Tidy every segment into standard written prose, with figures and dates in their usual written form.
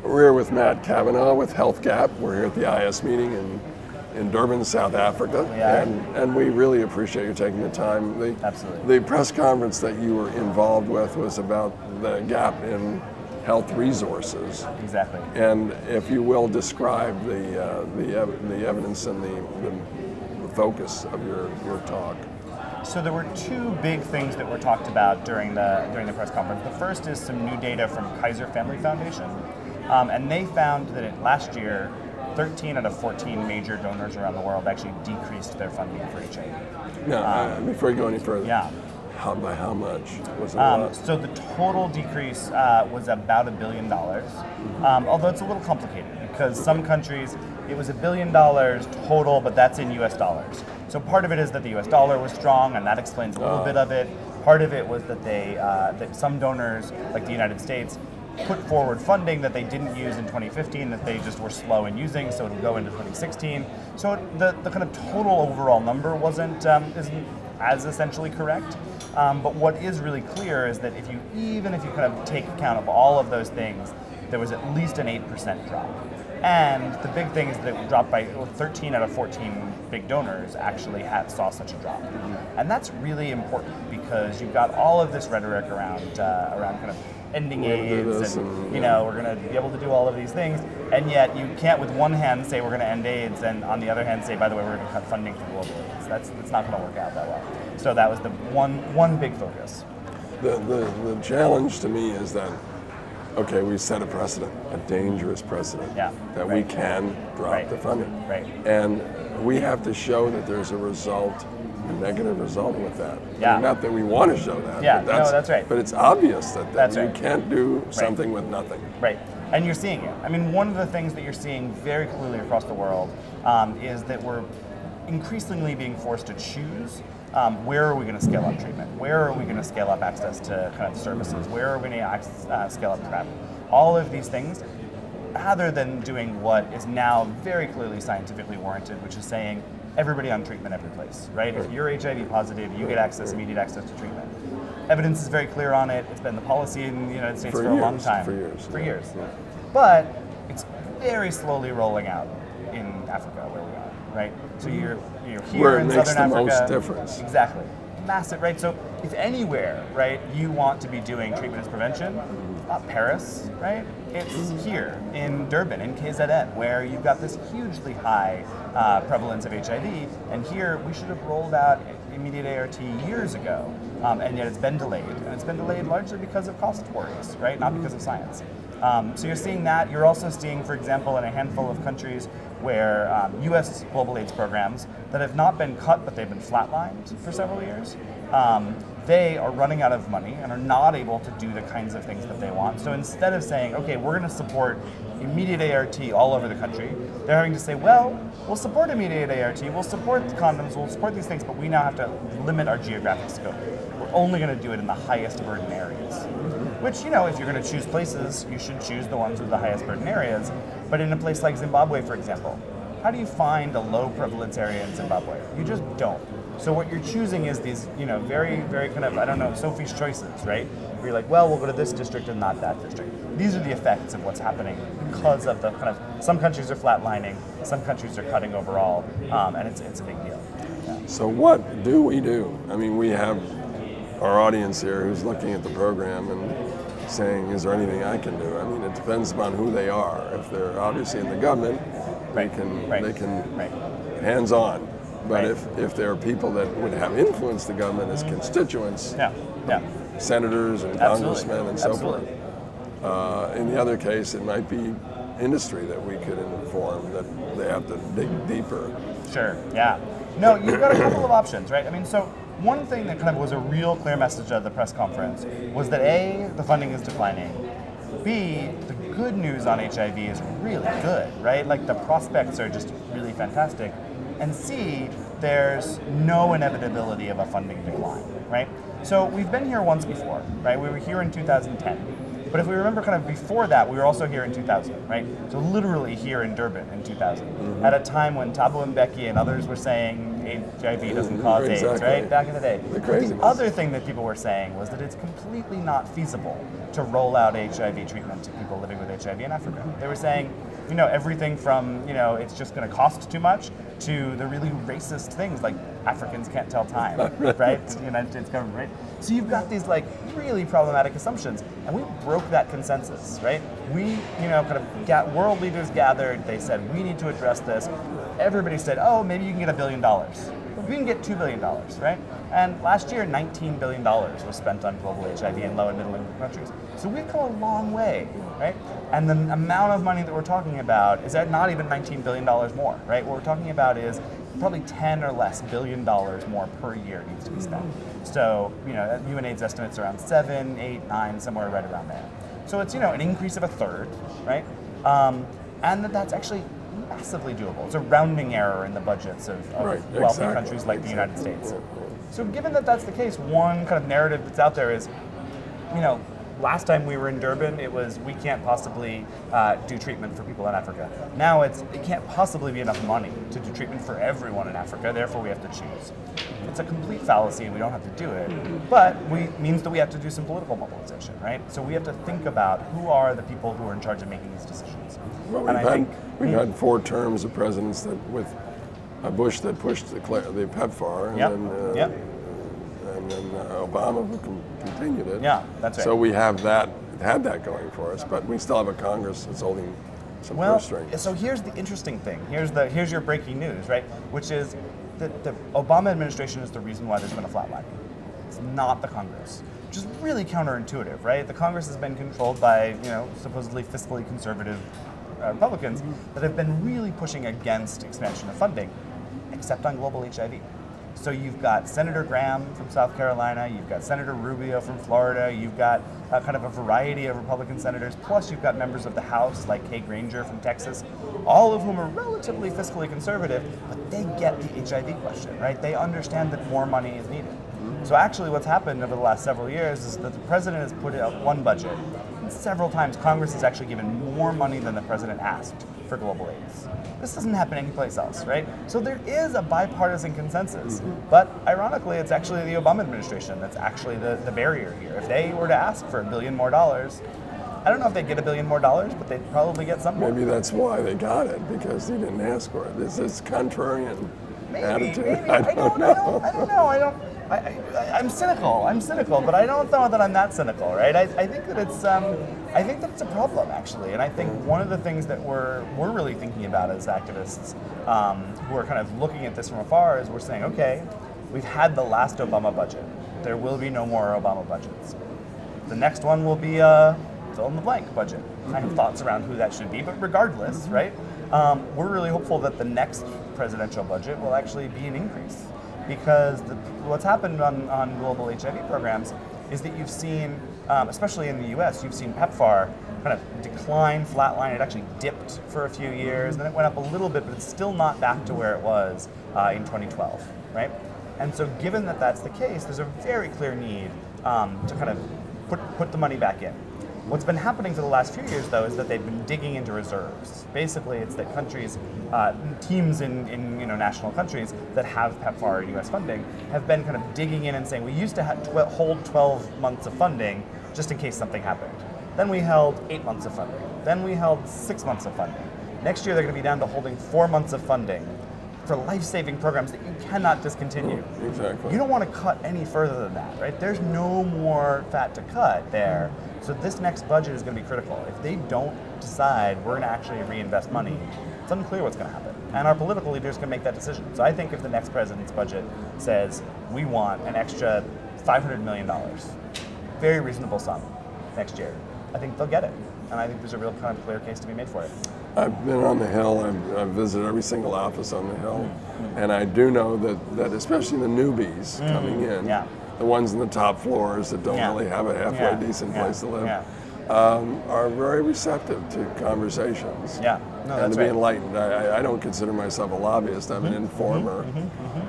We're here with Matt Kavanagh with Health Gap. We're here at the IAS meeting in Durban, South Africa. And we really appreciate you taking the time. Absolutely. The press conference that you were involved with was about the gap in health resources. Exactly. And if you will, describe the evidence and the focus of your talk. So there were two big things that were talked about during the press conference. The first is some new data from Kaiser Family Foundation, and they found that last year, 13 out of 14 major donors around the world actually decreased their funding for HIV. Now, before you go any further, yeah. By how much was it? So the total decrease was about $1 billion, although it's a little complicated because some countries, it was $1 billion total, but that's in US dollars. So part of it is that the US dollar was strong, and that explains a little bit of it. Part of it was that that some donors, like the United States, put forward funding that they didn't use in 2015 that they just were slow in using, so it'll go into 2016. So the kind of total overall number isn't as essentially correct. But what is really clear is that even if you kind of take account of all of those things, there was at least an 8% drop. And the big thing is that it dropped by 13 out of 14 big donors actually saw such a drop. And that's really important because you've got all of this rhetoric around kind of ending AIDS and we're going to be able to do all of these things, and yet you can't with one hand say we're going to end AIDS and on the other hand say, by the way, we're going to cut funding for global AIDS. That's not going to work out that well. So that was the one big focus. The challenge to me is that, okay, we set a precedent, a dangerous precedent, that we can drop the funding. Right. And we have to show that there's a result, a negative result with that. Yeah. I mean, not that we want to show that. Yeah, but that's right. But it's obvious that you right. can't do something with nothing. Right. And you're seeing it. I mean, one of the things that you're seeing very clearly across the world is that we're increasingly being forced to choose where are we going to scale up treatment? Where are we going to scale up access to kind of services? Where are we going to scale up PrEP? All of these things, rather than doing what is now very clearly scientifically warranted, which is saying everybody on treatment every place, right? If you're HIV positive, you get immediate access to treatment. Evidence is very clear on it. It's been the policy in the United States for a long time. For years. Yeah. But it's very slowly rolling out in Africa where we are, right? So you're here where in it makes Southern the Africa. most difference. Exactly. Massive, right? So if anywhere, right, you want to be doing treatment as prevention, not Paris, right? It's here in Durban, in KZN, where you've got this hugely high prevalence of HIV, and here we should have rolled out immediate ART years ago, and yet it's been delayed. And it's been delayed largely because of cost worries, right? Not because of science. So you're seeing that. You're also seeing, for example, in a handful of countries where US global AIDS programs that have not been cut, but they've been flatlined for several years, they are running out of money and are not able to do the kinds of things that they want. So instead of saying, okay, we're going to support immediate ART all over the country, they're having to say, well, we'll support immediate ART, we'll support condoms, we'll support these things, but we now have to limit our geographic scope. We're only going to do it in the highest burden areas. Which, if you're going to choose places, you should choose the ones with the highest burden areas. But in a place like Zimbabwe, for example, how do you find a low prevalence area in Zimbabwe? You just don't. So what you're choosing is these, very, very kind of, Sophie's choices, right? Where you're like, well, we'll go to this district and not that district. These are the effects of what's happening because of the kind of, some countries are flatlining, some countries are cutting overall, and it's a big deal. Yeah. So what do we do? I mean, we have our audience here who's looking at the program and saying, is there anything I can do? I mean, it depends upon who they are. If they're obviously in the government, they can hands-on. But if there are people that would have influenced the government as constituents, senators and congressmen and so forth, in the other case, it might be industry that we could inform that they have to dig deeper. Sure, yeah. No, you've got a couple of options, right? I mean, so one thing that kind of was a real clear message of the press conference was that A, the funding is declining, B, the good news on HIV is really good, right? Like the prospects are just really fantastic, and C, there's no inevitability of a funding decline, right? So we've been here once before, right? We were here in 2010. But if we remember kind of before that, we were also here in 2000, right? So literally here in Durban in 2000, at a time when Thabo Mbeki and others were saying HIV doesn't cause AIDS, right? Back in the day. Craziness. The other thing that people were saying was that it's completely not feasible to roll out HIV treatment to people living with HIV in Africa. They were saying, everything from, it's just going to cost too much to the really racist things like Africans can't tell time, right? The United States government, right? So you've got these really problematic assumptions, and we broke that consensus, right? We, world leaders gathered, they said, we need to address this. Everybody said, oh, maybe you can get $1 billion. We can get $2 billion, right? And last year, $19 billion was spent on global HIV in low and middle income countries. So we've come a long way, right? And the amount of money that we're talking about is not even $19 billion more, right? What we're talking about is probably 10 or less billion dollars more per year needs to be spent. So, UNAIDS estimates around 7, 8, 9, somewhere right around there. So it's, an increase of a third, right? And that's actually massively doable. It's a rounding error in the budgets of wealthy countries like the United States. So given that that's the case, one kind of narrative that's out there is, last time we were in Durban, it was we can't possibly do treatment for people in Africa. Now it can't possibly be enough money to do treatment for everyone in Africa, therefore we have to choose. It's a complete fallacy and we don't have to do it, but means that we have to do some political mobilization, right? So we have to think about who are the people who are in charge of making these decisions. Well, we've had 4 terms of presidents with Bush that pushed the PEPFAR, and then Obama who continued it. Yeah, that's right. So we have had that going for us, but we still have a Congress that's holding some purse strings. So here's the interesting thing. Here's your breaking news, right? Which is that the Obama administration is the reason why there's been a flatline. It's not the Congress, which is really counterintuitive, right? The Congress has been controlled by, supposedly fiscally conservative Republicans that have been really pushing against expansion of funding, except on global HIV. So you've got Senator Graham from South Carolina, you've got Senator Rubio from Florida, you've got kind of a variety of Republican senators, plus you've got members of the House like Kay Granger from Texas, all of whom are relatively fiscally conservative, but they get the HIV question, right? They understand that more money is needed. So actually what's happened over the last several years is that the president has put out one budget, and several times Congress has actually given more money than the president asked for global AIDS. This doesn't happen anyplace else, right? So there is a bipartisan consensus, but ironically, it's actually the Obama administration that's actually the barrier here. If they were to ask for $1 billion more, I don't know if they'd get $1 billion more, but they'd probably get some more. Maybe that's why they got it, because they didn't ask for it. This is contrarian attitude. Maybe. I don't know. I'm cynical, but I don't know that I'm that cynical, right? I think that it's a problem actually, and I think one of the things that we're really thinking about as activists who are kind of looking at this from afar is we're saying, okay, we've had the last Obama budget. There will be no more Obama budgets. The next one will be a fill in the blank budget. I have thoughts around who that should be, but regardless, right? We're really hopeful that the next presidential budget will actually be an increase. Because what's happened on global HIV programs is that you've seen, especially in the US, you've seen PEPFAR kind of decline, flatline. It actually dipped for a few years, then it went up a little bit, but it's still not back to where it was in 2012, right? And so given that that's the case, there's a very clear need to kind of put the money back in. What's been happening for the last few years, though, is that they've been digging into reserves. Basically, it's that countries, teams in national countries that have PEPFAR or U.S. funding have been kind of digging in and saying, we used to hold 12 months of funding just in case something happened. Then we held 8 months of funding. Then we held 6 months of funding. Next year, they're going to be down to holding 4 months of funding for life-saving programs that you cannot discontinue. Exactly. You don't want to cut any further than that, right? There's no more fat to cut there. So this next budget is going to be critical. If they don't decide we're going to actually reinvest money, it's unclear what's going to happen. And our political leaders can make that decision. So I think if the next president's budget says we want an extra $500 million, very reasonable sum next year, I think they'll get it. And I think there's a real kind of clear case to be made for it. I've been on the Hill. I've visited every single office on the Hill, and I do know that especially the newbies coming in, the ones in the top floors that don't really have a halfway decent place to live, are very receptive to conversations and to be enlightened. I don't consider myself a lobbyist. I'm an informer,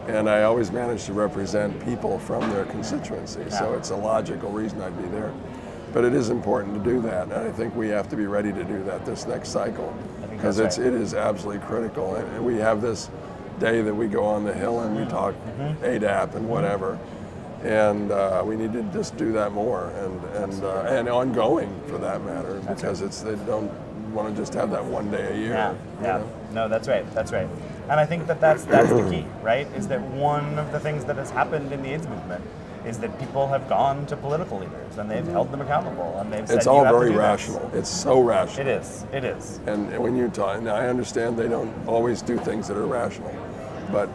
and I always manage to represent people from their constituency. So it's a logical reason I'd be there. But it is important to do that, and I think we have to be ready to do that this next cycle, because it is absolutely critical. And we have this day that we go on the Hill and we talk ADAP and whatever. And we need to just do that more and ongoing for that matter, because they don't want to just have that one day a year. Yeah. No, that's right. And I think that's the key, right? Is that one of the things that has happened in the AIDS movement is that people have gone to political leaders and they've held them accountable and they've said, it's all you have very to do rational. this. It's so rational. It is. And when you talk, and I understand they don't always do things that are rational, but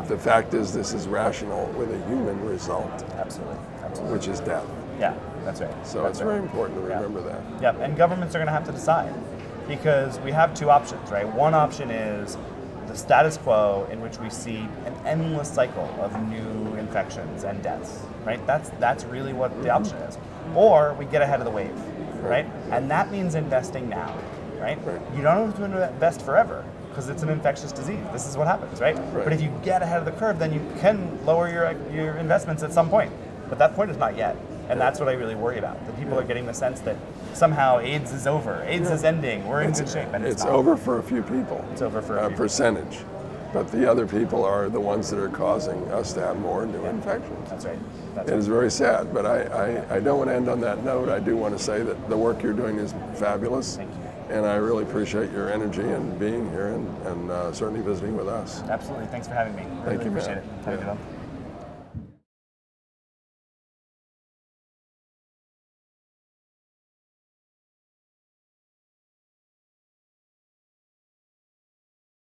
the fact is this is rational with a human result. Absolutely. Which is death. Yeah, that's right. So it's very important to remember that. Yeah, and governments are going to have to decide, because we have two options, right? One option is the status quo, in which we see an endless cycle of new infections and deaths, right? That's really what the option is. Or we get ahead of the wave, right? And that means investing now, right? You don't have to invest forever, because it's an infectious disease. This is what happens, right? But if you get ahead of the curve, then you can lower your investments at some point. But that point is not yet. And that's what I really worry about. That people are getting the sense that somehow AIDS is over, AIDS is ending, we're in good shape, and it's not. Over for a few people. It's over for a few percentage. But the other people are the ones that are causing us to have more new infections. That's right. It is very sad, but I don't want to end on that note. I do want to say that the work you're doing is fabulous. Thank you. And I really appreciate your energy and being here and certainly visiting with us. Absolutely. Thanks for having me. Thank you, appreciate man. it. Have a good one.